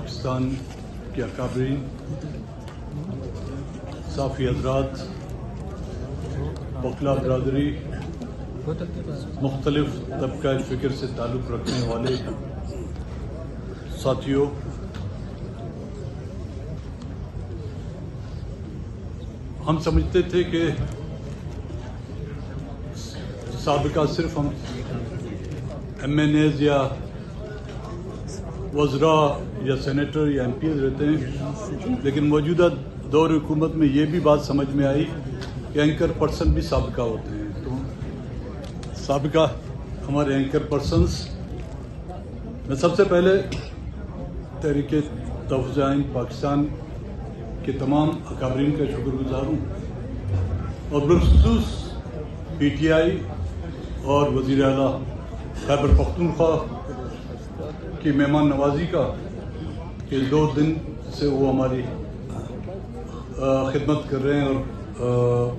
پاکستان کے اکابرین، صحافی حضرات، وکلا برادری، مختلف طبقہ فکر سے تعلق رکھنے والے ساتھیوں، ہم سمجھتے تھے کہ سابقہ صرف ہم ایم این ایز یا وزراء یا سینیٹر یا ایم پیز رہتے ہیں، لیکن موجودہ دور حکومت میں یہ بھی بات سمجھ میں آئی کہ اینکر پرسن بھی سابقہ ہوتے ہیں۔ تو سابقہ ہمارے اینکر پرسنز، میں سب سے پہلے تحریک تحفظ آئین پاکستان کے تمام اکابرین کا شکر گزار ہوں، اور بالخصوص پی ٹی آئی اور وزیر اعلیٰ خیبر پختونخوا کی مہمان نوازی کا کہ 2 دن سے وہ ہماری خدمت کر رہے ہیں، اور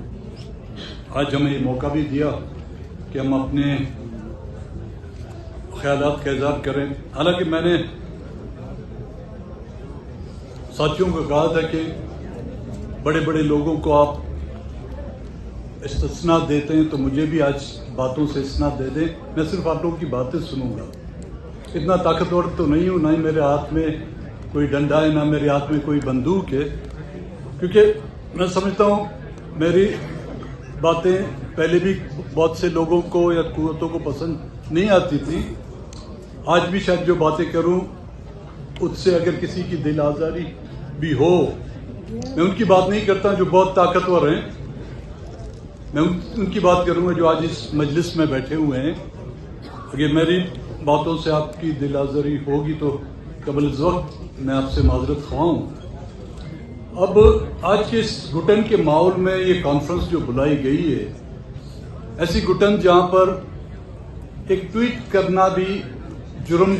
آج ہمیں یہ موقع بھی دیا کہ ہم اپنے خیالات کا اظہار کریں۔ حالانکہ میں نے ساتھیوں کو کہا تھا کہ بڑے بڑے لوگوں کو آپ استثناء دیتے ہیں تو مجھے بھی آج باتوں سے استثناء دے دیں، میں صرف آپ لوگوں کی باتیں سنوں گا۔ اتنا طاقتور تو نہیں ہوں، نہ ہی میرے ہاتھ میں کوئی ڈنڈا ہے، نہ میرے ہاتھ میں کوئی بندوق ہے، کیونکہ میں سمجھتا ہوں میری باتیں پہلے بھی بہت سے لوگوں کو یا قوتوں کو پسند نہیں آتی تھی۔ آج بھی شاید جو باتیں کروں اس سے اگر کسی کی دل آزاری بھی ہو، میں ان کی بات نہیں کرتا جو بہت طاقتور ہیں، میں ان کی بات کروں گا جو آج اس مجلس میں بیٹھے ہوئے ہیں۔ اگر میری باتوں سے آپ کی دل آزاری ہوگی تو قبل از وقت میں آپ سے معذرت خواہ ہوں۔ اب آج کے اس گھٹن کے ماحول میں یہ کانفرنس جو بلائی گئی ہے، ایسی گھٹن جہاں پر ایک ٹویٹ کرنا بھی جرم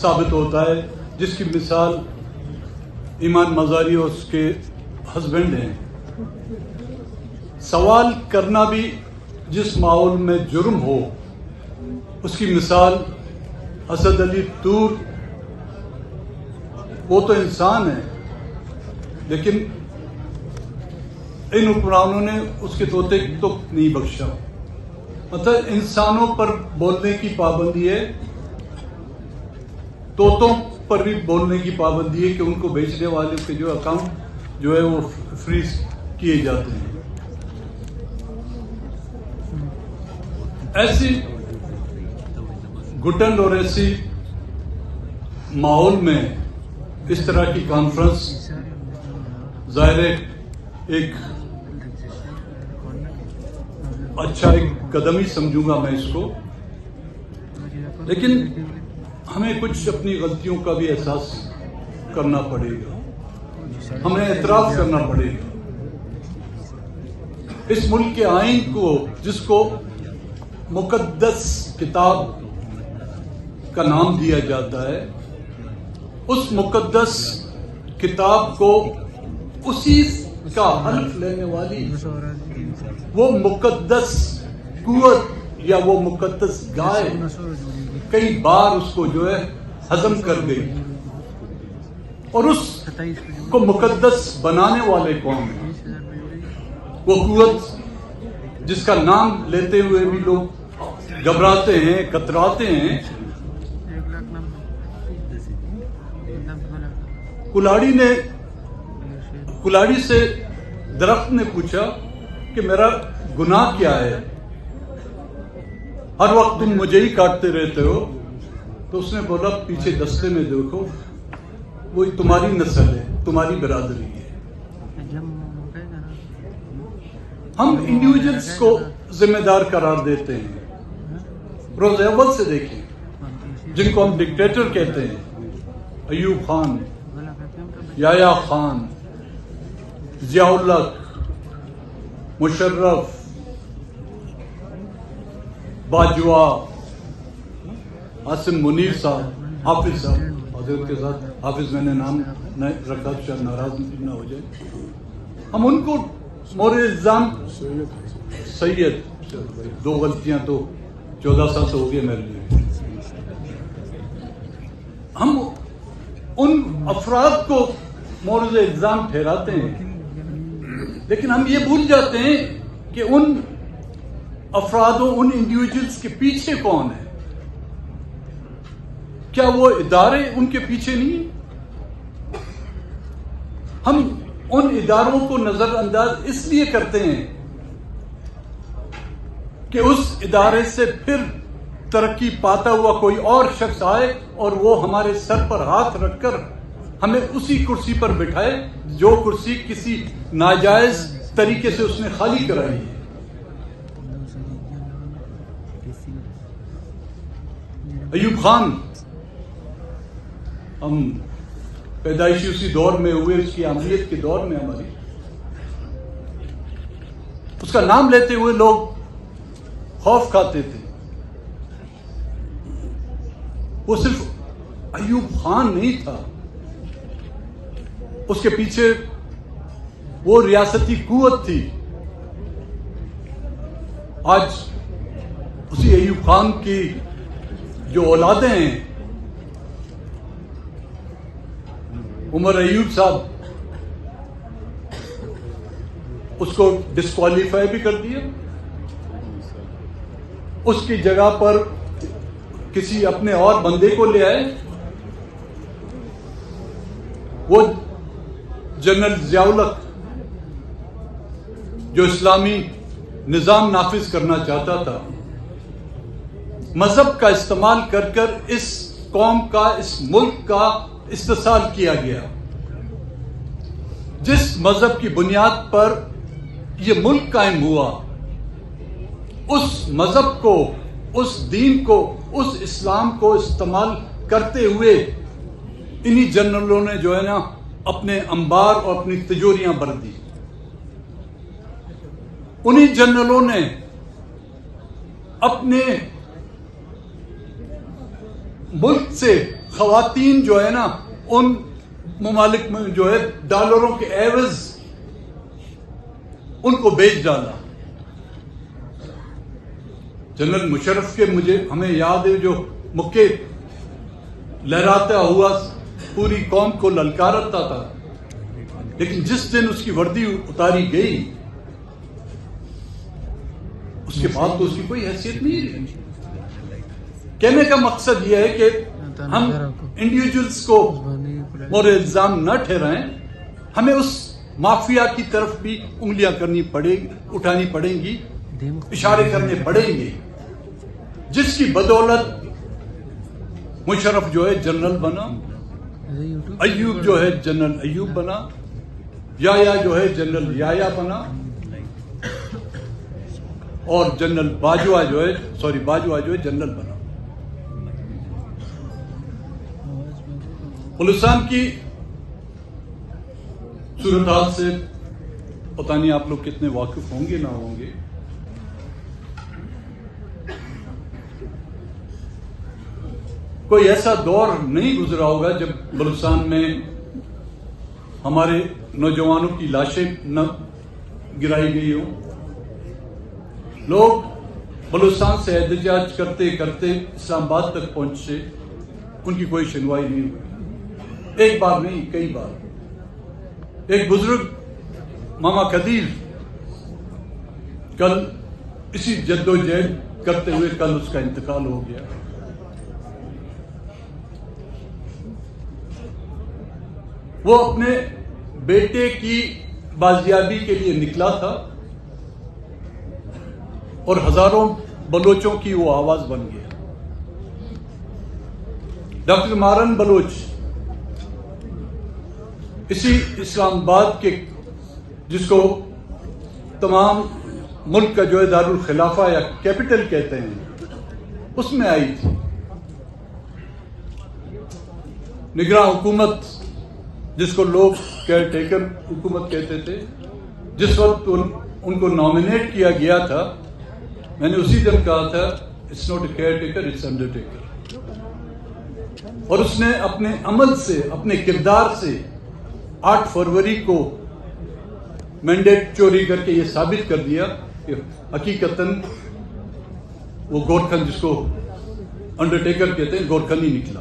ثابت ہوتا ہے، جس کی مثال ایمان مزاری اور اس کے ہسبینڈ ہیں، سوال کرنا بھی جس ماحول میں جرم ہو، اس کی مثال اسد علی طور، وہ تو انسان ہے لیکن ان حکمرانوں نے اس کے طوطے تو نہیں بخشا۔ مطلب انسانوں پر بولنے کی پابندی ہے، طوطوں پر بھی بولنے کی پابندی ہے کہ ان کو بیچنے والے کے جو اکاؤنٹ جو ہے وہ فریز کیے جاتے ہیں۔ ایسی گھٹن اور ایسی ماحول میں اس طرح کی کانفرنس ظاہر ہے ایک اچھا ایک قدم ہی سمجھوں گا میں اس کو، لیکن ہمیں کچھ اپنی غلطیوں کا بھی احساس کرنا پڑے گا، ہمیں اعتراف کرنا پڑے گا۔ اس ملک کے آئین کو، جس کو مقدس کتاب کا نام دیا جاتا ہے، اس مقدس کتاب کو اسی کا حلف لینے والی وہ مقدس قوت یا وہ مقدس گائے کئی بار اس کو جو ہے ہضم کر گئی، اور اس کو مقدس بنانے والے کون ہیں؟ وہ قوت جس کا نام لیتے ہوئے بھی لوگ گھبراتے ہیں، کتراتے ہیں۔ کلاڑی سے درخت نے پوچھا کہ میرا گناہ کیا ہے، ہر وقت تم مجھے ہی کاٹتے رہتے ہو؟ تو اس نے بولا پیچھے دستے میں دیکھو، وہ تمہاری نسل ہے، تمہاری برادری ہے۔ ہم انڈیویجلز کو ذمہ دار قرار دیتے ہیں۔ روز اول سے دیکھیں، جن کو ہم ڈکٹیٹر کہتے ہیں، ایوب خان، یحییٰ خان، ضیاء الحق، مشرف، باجوہ، عاصم منیر صاحب، حافظ صاحب، حضرت کے ساتھ حافظ میں نے نام رکھا، شاید ناراض نہ ہو جائے، ہم ان کو مورد الزام سید 2 غلطیاں تو 14 سال تو ہو گئے میرے لیے، ہم ان افراد کو مورد الزام ٹھہراتے ہیں، لیکن ہم یہ بھول جاتے ہیں کہ ان افرادوں، ان انڈیویجولز کے پیچھے کون ہے؟ کیا وہ ادارے ان کے پیچھے نہیں ہیں؟ ہم ان اداروں کو نظر انداز اس لیے کرتے ہیں کہ اس ادارے سے پھر ترقی پاتا ہوا کوئی اور شخص آئے اور وہ ہمارے سر پر ہاتھ رکھ کر ہمیں اسی کرسی پر بٹھائے جو کرسی کسی ناجائز طریقے سے اس نے خالی کرائی ہے۔ ایوب خان، ہم پیدائشی اسی دور میں ہوئے، اس کی اہمیت کے دور میں ہماری، اس کا نام لیتے ہوئے لوگ خوف کھاتے تھے۔ وہ صرف ایوب خان نہیں تھا، اس کے پیچھے وہ ریاستی قوت تھی۔ آج اسی ایوب خان کی جو اولادیں ہیں، عمر ایوب صاحب، اس کو ڈسکوالیفائی بھی کر دیا، اس کی جگہ پر کسی اپنے اور بندے کو لے آئے۔ وہ جنرل ضیاء الحق جو اسلامی نظام نافذ کرنا چاہتا تھا، مذہب کا استعمال کر کر اس قوم کا، اس ملک کا استحصال کیا گیا۔ جس مذہب کی بنیاد پر یہ ملک قائم ہوا، اس مذہب کو، اس دین کو، اس اسلام کو استعمال کرتے ہوئے انہی جنرلوں نے جو ہے نا اپنے انبار اور اپنی تجوریاں بھر دی۔ انہی جنرلوں نے اپنے ملک سے خواتین جو ہے نا ان ممالک میں جو ہے ڈالروں کے عوض ان کو بیچ ڈالا۔ جنرل مشرف کے ہمیں یاد ہے جو مکے لہراتا ہوا پوری قوم کو للکارتا تھا، لیکن جس دن اس کی وردی اتاری گئی اس کے بعد تو اس کی کوئی حیثیت نہیں رہی۔ کہنے کا مقصد یہ ہے کہ ہم انڈیویجولز کو مورد الزام نہ ٹھہرائیں، ہمیں اس مافیا کی طرف بھی انگلیاں اٹھانی پڑیں گی، اشارے کرنے پڑیں گے، جس کی بدولت مشرف جو ہے جنرل بنا، ایوب جو ہے جنرل ایوب بنا، یحییٰ جو ہے جنرل یحییٰ بنا، اور جنرل باجوہ جو ہے جنرل بنا۔ بلوچستان کی صورتحال سے پتہ نہیں آپ لوگ کتنے واقف ہوں گے نہ ہوں گے، کوئی ایسا دور نہیں گزرا ہوگا جب بلوچستان میں ہمارے نوجوانوں کی لاشیں نہ گرائی گئی ہوں۔ لوگ بلوچستان سے احتجاج کرتے کرتے اسلام آباد تک پہنچے، ان کی کوئی سنوائی نہیں ہوئی، ایک بار نہیں کئی بار۔ ایک بزرگ ماما قدیر کل اسی جد و جہد کرتے ہوئے کل اس کا انتقال ہو گیا۔ وہ اپنے بیٹے کی بازیابی کے لیے نکلا تھا اور ہزاروں بلوچوں کی وہ آواز بن گیا۔ ڈاکٹر مارن بلوچ اسی اسلام آباد کے، جس کو تمام ملک کا جو ہے دارالخلافہ یا کیپٹل کہتے ہیں، اس میں آئی تھی۔ نگراں حکومت، جس کو لوگ کیئر ٹیکر حکومت کہتے تھے، جس وقت ان کو نامینیٹ کیا گیا تھا، میں نے اسی دن کہا تھا it's not a caretaker, it's undertaker. اور اس نے اپنے عمل سے، اپنے کردار سے 8 فروری کو مینڈیٹ چوری کر کے یہ ثابت کر دیا کہ حقیقتاً وہ گورکھن، جس کو انڈرٹیکر کہتے ہیں، گورکھن ہی نکلا۔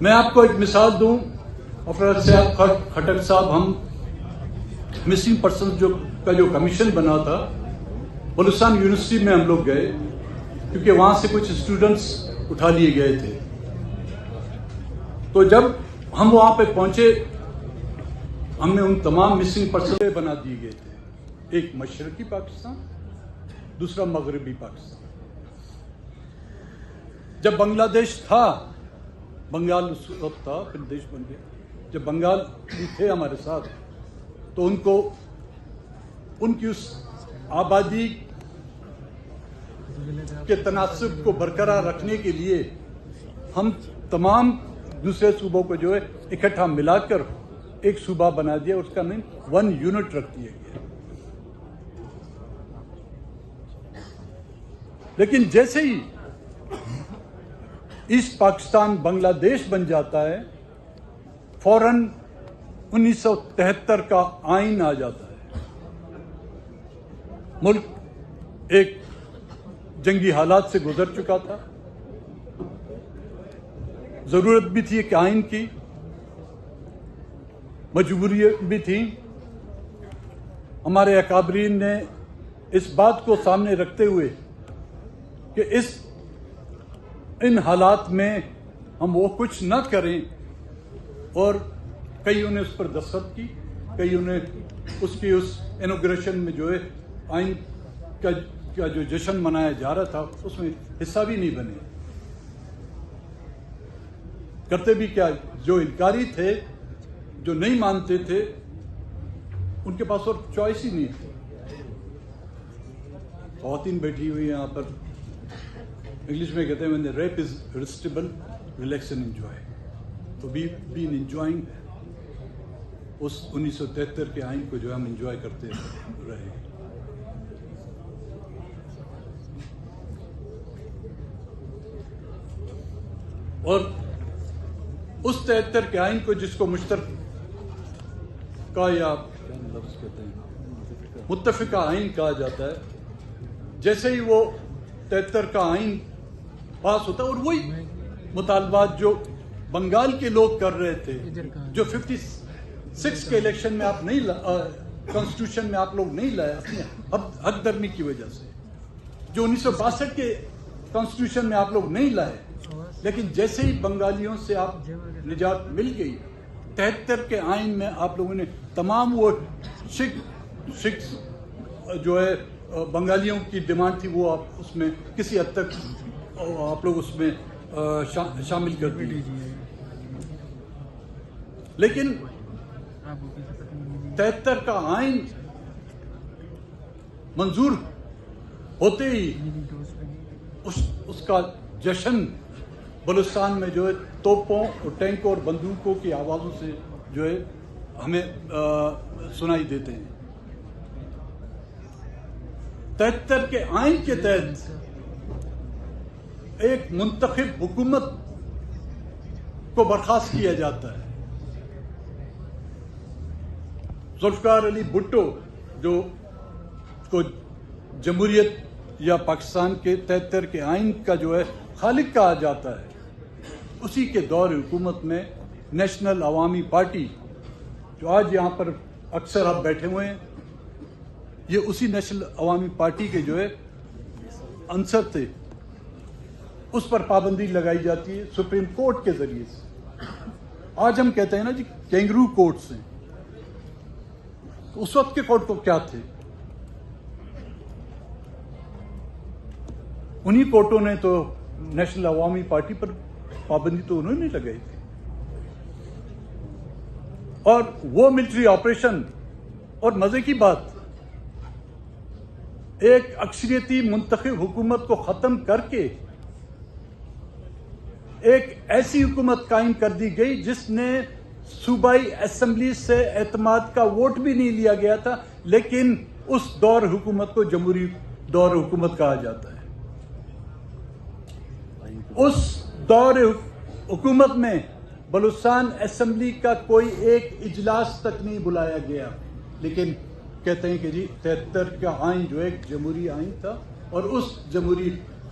میں آپ کو ایک مثال دوں. افراد صاحب خٹک صاحب, ہم مسنگ پرسن کا جو کمیشن بنا تھا, بلوچستان یونیورسٹی میں ہم لوگ گئے کیونکہ وہاں سے کچھ اسٹوڈنٹس اٹھا لیے گئے تھے. تو جب ہم وہاں پہ پہنچے, ہم نے ان تمام مسنگ پرسن بنا دیے گئے تھے. ایک مشرقی پاکستان, دوسرا مغربی پاکستان. جب بنگلہ دیش تھا, بنگال اس وقت تھا, پھر دیش بن گیا. جب بنگال بھی تھے ہمارے ساتھ, تو ان کی اس آبادی کے تناسب کو برقرار رکھنے کے لیے ہم تمام دوسرے صوبوں کو جو ہے اکٹھا ملا کر ایک صوبہ بنا دیا. اس کا نام 1 یونٹ رکھ دیا گیا. لیکن جیسے ہی ایسٹ پاکستان بنگلہ دیش بن جاتا ہے, فوراً 1973 کا آئین آ جاتا ہے. ملک ایک جنگی حالات سے گزر چکا تھا, ضرورت بھی تھی ایک آئین کی, مجبوری بھی تھی. ہمارے اکابرین نے اس بات کو سامنے رکھتے ہوئے کہ ان حالات میں ہم وہ کچھ نہ کریں, اور کئیوں نے اس پر دستخط کی, کئیوں نے اس انوگریشن میں جو ہے آئین کا جو جشن منایا جا رہا تھا اس میں حصہ بھی نہیں بنے. کرتے بھی کیا, جو انکاری تھے, جو نہیں مانتے تھے, ان کے پاس اور چوائس ہی نہیں تھی. خواتین بیٹھی ہوئی یہاں پر, انگلش میں کہتے ہیں when the rape is irresistible, relax and enjoy. تو been enjoying اس 1973 کے آئین کو جو ہم انجوائے کرتے رہے. اور اس 73 کے آئین کو, جس کو مشترکہ یا لفظ کہتے ہیں متفقہ آئین کہا جاتا ہے, جیسے ہی وہ 73 کا آئین پاس ہوتا ہے, اور وہی مطالبات جو بنگال کے لوگ کر رہے تھے, جو 56 کے الیکشن میں آپ نہیں کانسٹیٹیوشن میں آپ لوگ نہیں لائے اپنی حق درمی کی وجہ سے, جو 1962 کے کانسٹیٹیوشن میں آپ لوگ نہیں لائے, لیکن جیسے ہی بنگالیوں سے آپ نجات مل گئی, 73 کے آئین میں آپ لوگوں نے تمام وہ سکھ جو ہے بنگالیوں کی ڈیمانڈ تھی, وہ آپ اس میں کسی حد تک آپ لوگ اس میں شامل کر دیے. لیکن 73 کا آئین منظور ہوتے ہی اس کا جشن بلوچستان میں جو ہے توپوں اور ٹینکوں اور بندوقوں کی آوازوں سے جو ہے ہمیں سنائی دیتے ہیں. 73 کے آئین کے تحت ایک منتخب حکومت کو برخاست کیا جاتا ہے. ذوالفقار علی بھٹو, جو کو جمہوریت یا پاکستان کے 73 کے آئین کا جو ہے خالق کہا جاتا ہے, اسی کے دور حکومت میں نیشنل عوامی پارٹی, جو آج یہاں پر اکثر آپ بیٹھے ہوئے ہیں, یہ اسی نیشنل عوامی پارٹی کے جو ہے عنصر تھے. اس پر پابندی لگائی جاتی ہے سپریم کورٹ کے ذریعے سے. آج ہم کہتے ہیں نا جی کینگرو کورٹس ہیں, اس وقت کے کورٹ کو کیا تھے؟ انہی کورٹوں نے تو نیشنل عوامی پارٹی پر پابندی تو انہوں نے لگائی تھی. اور وہ ملٹری آپریشن, اور مزے کی بات, ایک اکثریتی منتخب حکومت کو ختم کر کے ایک ایسی حکومت قائم کر دی گئی جس نے صوبائی اسمبلی سے اعتماد کا ووٹ بھی نہیں لیا گیا تھا, لیکن اس دور حکومت کو جمہوری دور حکومت کہا جاتا ہے. اس دور حکومت میں بلوچستان اسمبلی کا کوئی ایک اجلاس تک نہیں بلایا گیا, لیکن کہتے ہیں کہ جی 73 کا آئین جو ایک جمہوری آئین تھا, اور اس جمہوری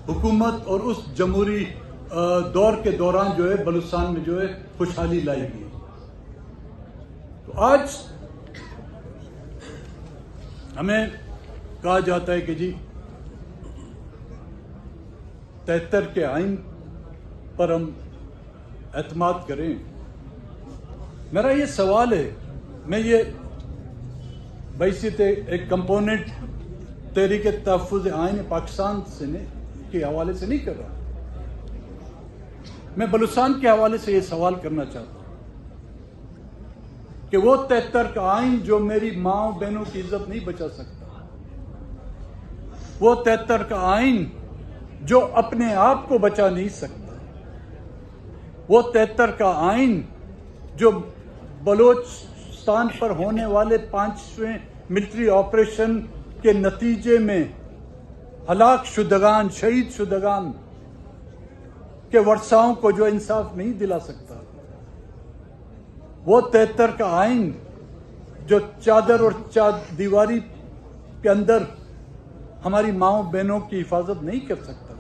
حکومت اور اس جمہوری دور کے دوران جو ہے بلوچستان میں جو ہے خوشحالی لائی گئی. تو آج ہمیں کہا جاتا ہے کہ جی 73 کے آئین پر ہم اعتماد کریں. میرا یہ سوال ہے، میں یہ بحیثیت ایک کمپوننٹ تحریک تحفظ آئین پاکستان سے کے حوالے سے نہیں کر رہا، میں بلوچستان کے حوالے سے یہ سوال کرنا چاہتا ہوں کہ وہ 73 کا آئین جو میری ماں بہنوں کی عزت نہیں بچا سکتا، وہ 73 کا آئین جو اپنے آپ کو بچا نہیں سکتا، وہ 73 کا آئین جو بلوچستان پر ہونے والے 5ویں ملٹری آپریشن کے نتیجے میں ہلاک شدگان، شہید شدگان کے ورثاؤں کو جو انصاف نہیں دلا سکتا، وہ 73 کا آئین جو چادر اور دیواری کے اندر ہماری ماؤں بہنوں کی حفاظت نہیں کر سکتا.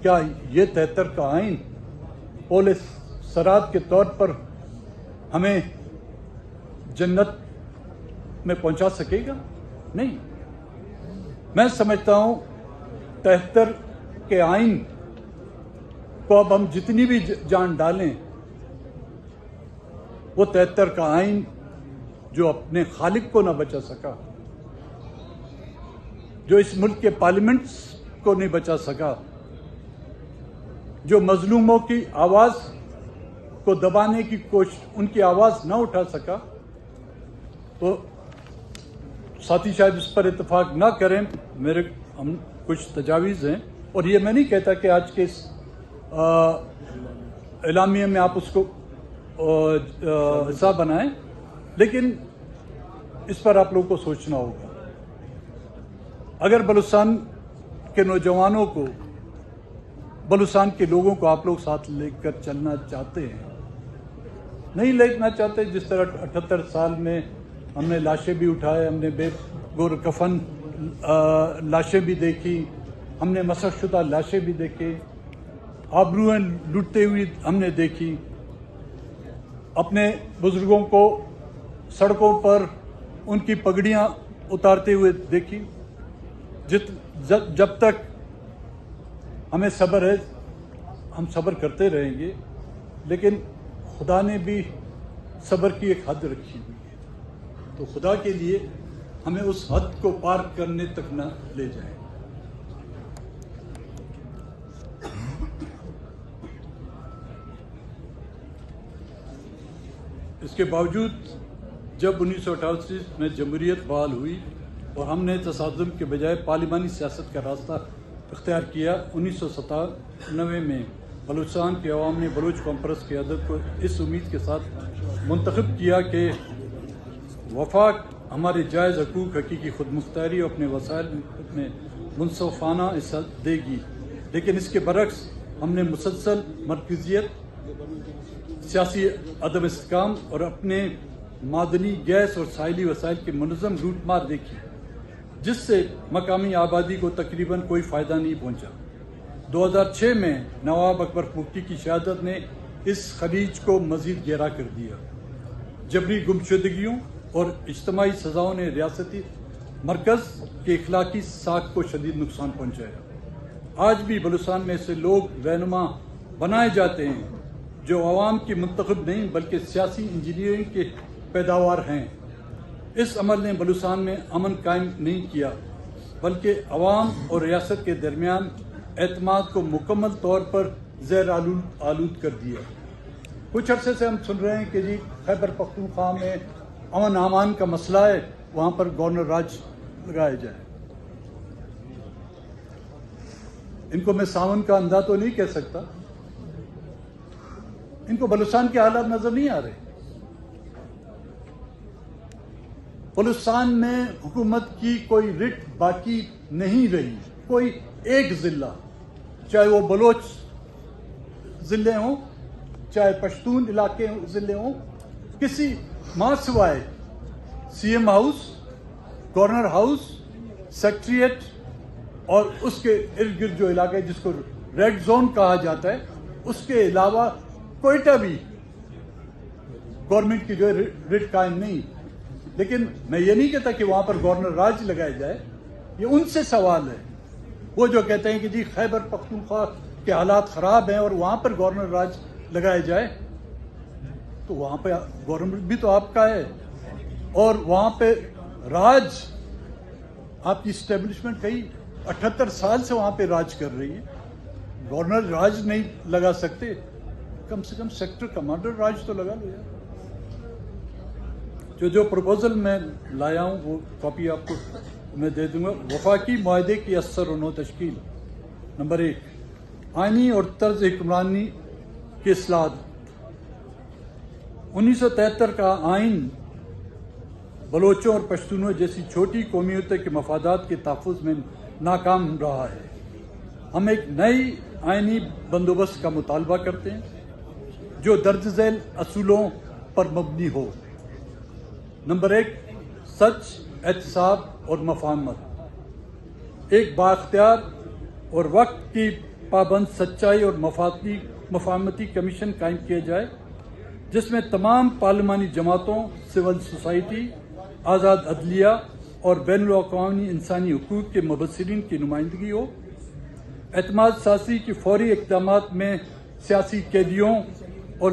کیا یہ 73 کا آئین اول سرات کے طور پر ہمیں جنت میں پہنچا سکے گا؟ نہیں. میں سمجھتا ہوں 73 کے آئین کو اب ہم جتنی بھی جان ڈالیں، وہ 73 کا آئین جو اپنے خالق کو نہ بچا سکا، جو اس ملک کے پارلیمنٹس کو نہیں بچا سکا، جو مظلوموں کی آواز کو دبانے کی کوشش، ان کی آواز نہ اٹھا سکا، تو ساتھی شاید اس پر اتفاق نہ کریں. میرے ہم کچھ تجاویز ہیں، اور یہ میں نہیں کہتا کہ آج کے اس اعلامیے میں آپ اس کو حصہ بنائیں، لیکن اس پر آپ لوگوں کو سوچنا ہوگا. اگر بلوچستان کے نوجوانوں کو، بلوچستان کے لوگوں کو آپ لوگ ساتھ لے کر چلنا چاہتے ہیں، نہیں لینا چاہتے، جس طرح 78 سال میں ہم نے لاشیں بھی اٹھائے، ہم نے بے گور کفن لاشیں بھی دیکھی، ہم نے مسخ شدہ لاشیں بھی دیکھے، آبروئیں لوٹتے ہوئی ہم نے دیکھی، اپنے بزرگوں کو سڑکوں پر ان کی پگڑیاں اتارتے ہوئے دیکھی. جب تک ہمیں صبر ہے ہم صبر کرتے رہیں گے، لیکن خدا نے بھی صبر کی ایک حد رکھی ہوئی ہے، تو خدا کے لیے ہمیں اس حد کو پار کرنے تک نہ لے جائیں. اس کے باوجود جب 1988 میں جمہوریت بحال ہوئی اور ہم نے تصادم کے بجائے پارلیمانی سیاست کا راستہ اختیار کیا، 1997 میں بلوچستان کے عوام نے بلوچ کانفرنس کی قیادت کو اس امید کے ساتھ منتخب کیا کہ وفاق ہمارے جائز حقوق، حقیقی خود مختاری اور اپنے وسائل میں منصفانہ حصہ دے گی. لیکن اس کے برعکس ہم نے مسلسل مرکزیت، سیاسی عدم استحکام اور اپنے معدنی، گیس اور ساحلی وسائل کی منظم لوٹ مار دیکھی، جس سے مقامی آبادی کو تقریباً کوئی فائدہ نہیں پہنچا. 2006 میں نواب اکبر پوکٹی کی شہادت نے اس خلیج کو مزید گہرا کر دیا. جبری گمشدگیوں اور اجتماعی سزاؤں نے ریاستی مرکز کے اخلاقی ساکھ کو شدید نقصان پہنچایا. آج بھی بلوچستان میں ایسے لوگ رہنما بنائے جاتے ہیں جو عوام کی منتخب نہیں بلکہ سیاسی انجینئرنگ کے پیداوار ہیں. اس عمل نے بلوچستان میں امن قائم نہیں کیا بلکہ عوام اور ریاست کے درمیان اعتماد کو مکمل طور پر زیر آلود کر دیا. کچھ عرصے سے ہم سن رہے ہیں کہ جی خیبر پختونخوا میں امن امان کا مسئلہ ہے، وہاں پر گورنر راج لگایا جائے. ان کو میں ساون کا اندھا تو نہیں کہہ سکتا، ان کو بلوچستان کے حالات نظر نہیں آ رہے. بلوچستان میں حکومت کی کوئی رٹ باقی نہیں رہی. کوئی ایک ضلع، چاہے وہ بلوچ ضلع ہوں، چاہے پشتون علاقے ضلع ہوں، کسی ماں سوائے C M house, governor house, secretariat اور اس کے ارد گرد جو علاقے جس کو ریڈ زون کہا جاتا ہے، اس کے علاوہ کوئٹہ بھی گورنمنٹ کی جو ریٹ قائم نہیں. لیکن میں یہ نہیں کہتا کہ وہاں پر گورنر راج لگایا جائے، یہ ان سے سوال ہے. وہ جو کہتے ہیں کہ جی خیبر پختونخوا کے حالات خراب ہیں اور وہاں پر گورنر راج لگایا جائے، تو وہاں پہ گورنمنٹ بھی تو آپ کا ہے، اور وہاں پہ راج آپ کی اسٹیبلشمنٹ کئی 78 سال سے وہاں پہ راج کر رہی ہے. گورنر راج نہیں لگا سکتے، کم سے کم سیکٹر کمانڈر راج تو لگا لو یار. جو پروپوزل میں لایا ہوں وہ کاپی آپ کو میں دے دوں گا. وفاقی معاہدے کی اثر و نو تشکیل. نمبر 1، آئینی اور طرز حکمرانی کی اصلاحات. 1973 کا آئین بلوچوں اور پشتونوں جیسی چھوٹی قومیتوں کے مفادات کے تحفظ میں ناکام رہا ہے. ہم ایک نئی آئینی بندوبست کا مطالبہ کرتے ہیں جو درج ذیل اصولوں پر مبنی ہو. نمبر 1، سچ، احتساب اور مفاہمت. ایک بااختیار اور وقت کی پابند سچائی اور مفاہمتی کمیشن قائم کیا جائے جس میں تمام پارلیمانی جماعتوں، سول سوسائٹی، آزاد عدلیہ اور بین الاقوامی انسانی حقوق کے مبصرین کی نمائندگی ہو. اعتماد سازی کی فوری اقدامات میں سیاسی قیدیوں اور